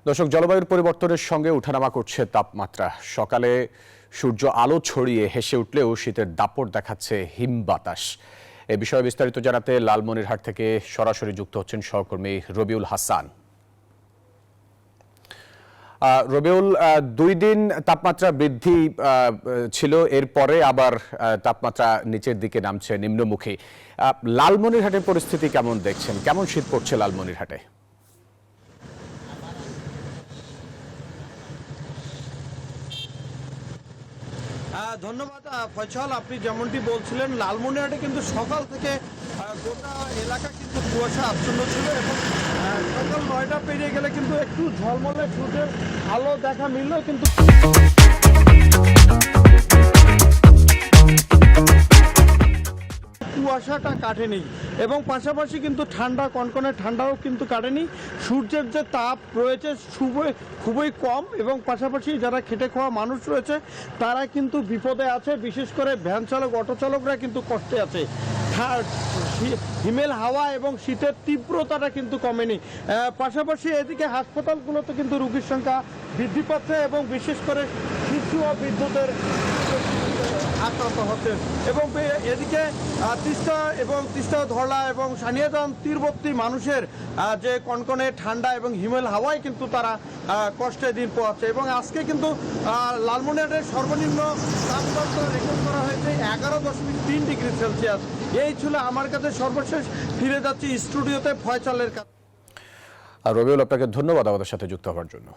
দর্শক, জলবায়ুর পরিবর্তনের সঙ্গে ওঠানামা করছে তাপমাত্রা। সকালে সূর্য আলো ছড়িয়ে হেসে উঠলেও শীতের দাপট দেখাচ্ছে হিম বাতাস। এ বিষয়ে বিস্তারিত জানাতে লালমনিরহাট থেকে সরাসরি যুক্ত হচ্ছেন সহকর্মী রবিউল হাসান। রবিউল, 2 দিন তাপমাত্রা বৃদ্ধি ছিল, এরপরে আবার তাপমাত্রা নিচের দিকে নামছে, নিম্নমুখী। লালমনিরহাটের পরিস্থিতি কেমন দেখছেন? কেমন শীত পড়ছে লালমনিরহাটে? ধন্যবাদ ফয়সাল। আপনি যেমনটি বলছিলেন, লালমনিরহাটে কিন্তু সকাল থেকে গোটা এলাকা কিন্তু কুয়াশা আচ্ছন্ন ছিল এবং সকাল 9টা পেরিয়ে গেলে কিন্তু একটু ঝলমলে সূর্যের আলো দেখা মিললেও কিন্তু কুয়াশাটা কাটেনি এবং পাশাপাশি কিন্তু ঠান্ডা, কনকনে ঠান্ডাও কিন্তু কাটেনি। সূর্যের যে তাপ রয়েছে খুবই কম এবং পাশাপাশি যারা খেটে খাওয়া মানুষ রয়েছে তারা কিন্তু বিপদে আছে। বিশেষ করে ভ্যান চালক, অটো চালকরা কিন্তু কষ্টে আছে। হিমেল হাওয়া এবং শীতের তীব্রতাটা কিন্তু কমেনি। পাশাপাশি এদিকে হাসপাতালগুলোতে কিন্তু রোগীর সংখ্যা বৃদ্ধি পাচ্ছে এবং বিশেষ করে শিশু ও বৃদ্ধদের আক্রান্ত হচ্ছে। এবং এদিকে তিস্তা ধরলা এবং সানিয়াজান তীরবর্তী মানুষের যে কনকনে ঠান্ডা এবং হিমেল হাওয়ায় কিন্তু তারা কষ্টে দিন পোহাচ্ছে। এবং আজকে কিন্তু লালমনিরহাটের সর্বনিম্ন তাপমাত্রা রেকর্ড করা হয়েছে 11.3 ডিগ্রি সেলসিয়াস। এই ছিল আমার কাছে সর্বশেষ। ফিরে যাচ্ছি স্টুডিওতে ফয়সালের কাছে। রবিউল, আপনাকে ধন্যবাদ আমাদের সাথে যুক্ত হওয়ার জন্য।